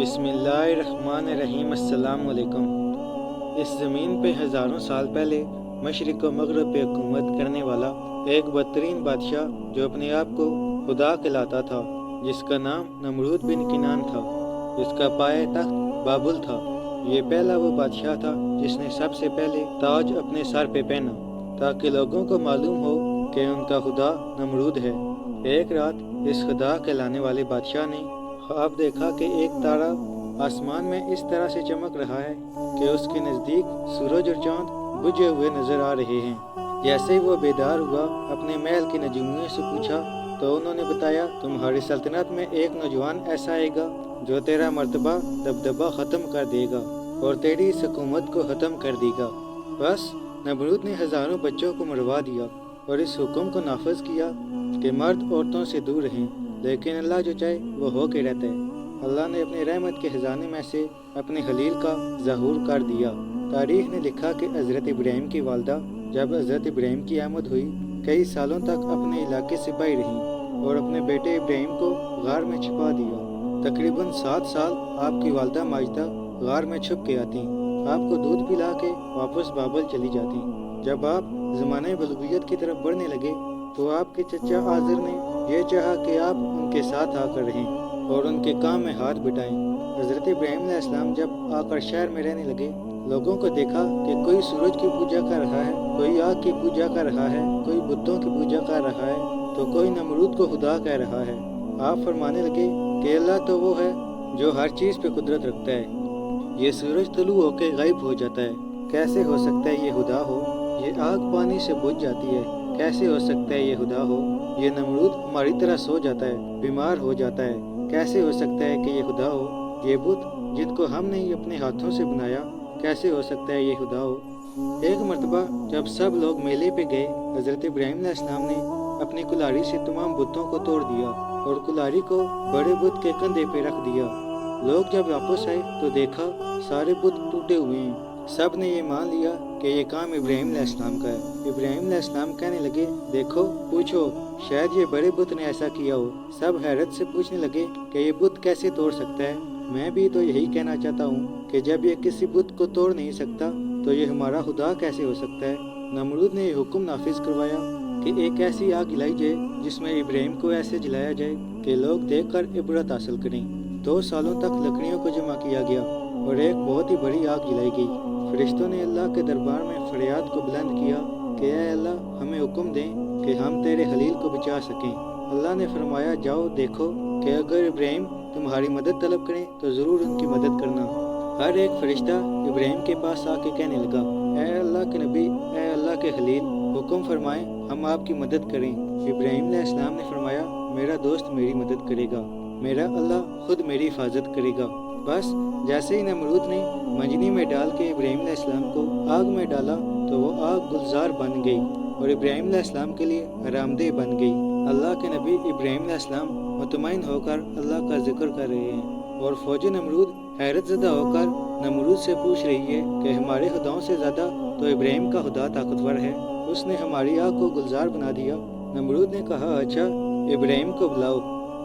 बिस्मिल्लाहिर्रहमानिर्रहीम। अस्सलाम वालेकुम। इस ज़मीन पे हज़ारों साल पहले मशरिक़ व मग़रिब पे हुकूमत करने वाला एक बदतरीन बादशाह जो अपने आप को खुदा कहलाता था, जिसका नाम नमरूद बिन किनान था, जिसका पाए तख्त बाबुल था। ये पहला वो बादशाह था जिसने सबसे पहले ताज अपने सर पे पहना, ताकि लोगों को मालूम हो कि उनका खुदा नमरूद है। एक रात इस खुदा कहलाने वाले बादशाह ने ख्वाब देखा कि एक तारा आसमान में इस तरह से चमक रहा है कि उसके नज़दीक सूरज और चांद बुझे हुए नजर आ रहे हैं। जैसे ही वो बेदार हुआ, अपने महल के नजूमियों से पूछा तो उन्होंने बताया, तुम्हारी सल्तनत में एक नौजवान ऐसा आएगा जो तेरा मर्तबा दबदबा ख़त्म कर देगा और तेरी इस हुकूमत को ख़त्म कर देगा। बस नमरूद ने हज़ारों बच्चों को मरवा दिया और इस हुक्म को नाफज किया कि मर्द औरतों से दूर रहें, लेकिन अल्लाह जो चाहे वो हो के रहता है। अल्लाह ने अपने रहमत के ख़जाने में से अपने खलील का ज़हूर कर दिया। तारीख़ ने लिखा कि हज़रत इब्राहीम की वालदा जब हज़रत इब्राहीम की आमद हुई, कई सालों तक अपने इलाके से बाहर रहीं और अपने बेटे इब्राहीम को गार में छिपा दिया। तकरीबन 7 साल आपकी वालदा माजिदा गार में छुप के आती, आपको दूध पिला के वापस बाबल चली जाती। जब आप ज़माने बलूगियत की तरफ बढ़ने लगे तो आपके चचा आज़र ने यह चाहा कि आप उनके साथ आकर रहें और उनके काम में हाथ बटाएं। हज़रत इब्राहीम अलैहिस्सलाम जब आकर शहर में रहने लगे, लोगों को देखा कि कोई सूरज की पूजा कर रहा है, कोई आग की पूजा कर रहा है, कोई बुतों की पूजा कर रहा है, तो कोई नमरूद को खुदा कह रहा है। आप फरमाने लगे कि अल्लाह तो वो है जो हर चीज़ पे कुदरत रखता है। ये सूरज तुलू होकर गायब हो जाता है, कैसे हो सकता है ये खुदा हो? ये आग पानी से बुझ जाती है, कैसे हो सकता है ये खुदा हो? ये नमरूद हमारी तरह सो जाता है, बीमार हो जाता है, कैसे हो सकता है कि ये खुदा हो? ये बुत जिनको हमने ही अपने हाथों से बनाया, कैसे हो सकता है ये खुदा हो? एक मर्तबा जब सब लोग मेले पे गए, हज़रत इब्राहीम अलैहिस्सलाम ने अपनी कुल्हाड़ी से तमाम बुतों को तोड़ दिया और कुल्हाड़ी को बड़े बुत के कंधे पे रख दिया। लोग जब वापस आए तो देखा सारे बुत टूटे हुए हैं। सब ने ये मान लिया कि ये काम इब्राहीम अलैहिस्सलाम का है। इब्राहीम अलैहिस्सलाम कहने लगे, देखो पूछो, शायद ये बड़े बुत ने ऐसा किया हो। सब हैरत से पूछने लगे कि ये बुत कैसे तोड़ सकता है। मैं भी तो यही कहना चाहता हूँ कि जब ये किसी बुत को तोड़ नहीं सकता तो ये हमारा खुदा कैसे हो सकता है। नमरूद ने ये हुक्म नाफिज करवाया कि एक ऐसी आग जलाई जाए जिसमें इब्राहीम को ऐसे जलाया जाए कि लोग देखकर इबरत हासिल करें। 2 सालों तक लकड़ियों को जमा किया गया और एक बहुत ही बड़ी आग जलाई गई। फरिश्तों ने अल्लाह के दरबार में फरियाद को बुलंद किया कि ऐ अल्लाह, हमें हुक्म दें कि हम तेरे खलील को बचा सकें। अल्लाह ने फरमाया, जाओ देखो कि अगर इब्राहीम तुम्हारी मदद तलब करें तो ज़रूर उनकी मदद करना। हर एक फरिश्ता इब्राहीम के पास आके कहने लगा, ऐ अल्लाह के नबी, ऐ अल्लाह के खलील, हुक्म फरमाएं हम आपकी मदद करें। इब्राहीम अलैहिस्सलाम ने फरमाया, मेरा दोस्त मेरी मदद करेगा, मेरा अल्लाह खुद मेरी हिफाजत करेगा। बस जैसे ही नमरूद ने मंजनी में डाल के इब्राहीम अलैहिस्सलाम को आग में डाला तो वो आग गुलजार बन गई और इब्राहीम अलैहिस्सलाम के लिए आरामदेह बन गई। अल्लाह के नबी इब्राहीम अलैहिस्सलाम मुतमईन होकर अल्लाह का जिक्र कर रहे हैं और फौज नमरूद हैरत ज़दा होकर नमरूद से पूछ रही है कि हमारे खुदाओं से ज़्यादा तो इब्राहीम का खुदा ताकतवर है, उसने हमारी आग को गुलजार बना दिया। नमरूद ने कहा, अच्छा इब्राहीम को बुलाओ।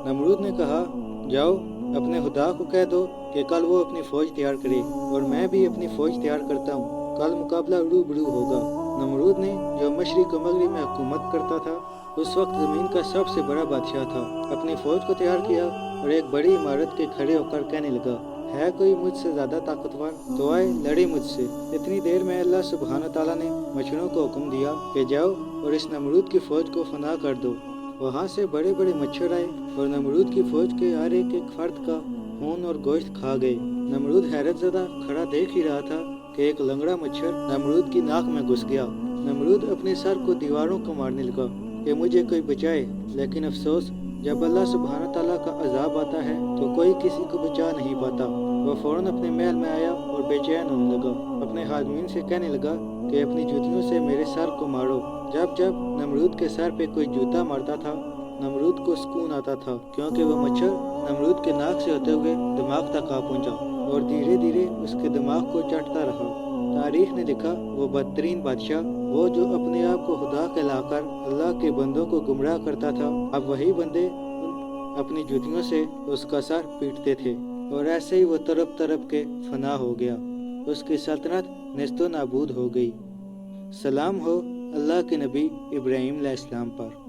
नमरूद ने कहा, जाओ अपने खुदा को कह दो कि कल वो अपनी फ़ौज तैयार करे और मैं भी अपनी फ़ौज तैयार करता हूँ, कल मुकाबला रूबरू होगा। नमरूद ने जो मशरिक़ व मग़रिब में हुकूमत करता था, उस वक्त ज़मीन का सबसे बड़ा बादशाह था, अपनी फ़ौज को तैयार किया और एक बड़ी इमारत के खड़े होकर कहने लगा, है कोई मुझसे ज़्यादा ताकतवर तो आए लड़े मुझसे। इतनी देर में अल्लाह सुब्हान ताला ने मच्छरों को हुक्म दिया कि जाओ और इस नमरूद की फ़ौज को फना कर दो। वहाँ से बड़े बड़े मच्छर आए और नमरूद की फ़ौज के हर एक फर्द का खून और गोश्त खा गए। नमरूद हैरत ज़दा खड़ा देख ही रहा था कि एक लंगड़ा मच्छर नमरूद की नाक में घुस गया। नमरूद अपने सर को दीवारों को मारने लगा कि मुझे कोई बचाए, लेकिन अफसोस जब अल्लाह सुब्हान ताला का अजाब आता है तो कोई किसी को बचा नहीं पाता। वह फ़ौरन अपने महल में आया और बेचैन होने लगा। अपने खादमीन से कहने लगा कि अपनी जूतियों से मेरे सर को मारो। जब जब नमरूद के सर पे कोई जूता मारता था, नमरूद को सुकून आता था, क्योंकि वह मच्छर नमरूद के नाक से होते हुए दिमाग तक आ पहुंचा और धीरे धीरे उसके दिमाग को चाटता रहा। तारीख ने लिखा, वो बदतरीन बादशाह, वो जो अपने आप को खुदा कहलाकर अल्लाह के बंदों को गुमराह करता था, अब वही बंदे अपनी जूतियों से उसका सर पीटते थे। اور ایسے ہی وہ تڑپ تڑپ کے فنا ہو گیا، اس کی سلطنت نیست و نابود ہو گئی۔ سلام ہو اللہ کے نبی ابراہیم علیہ السلام پر۔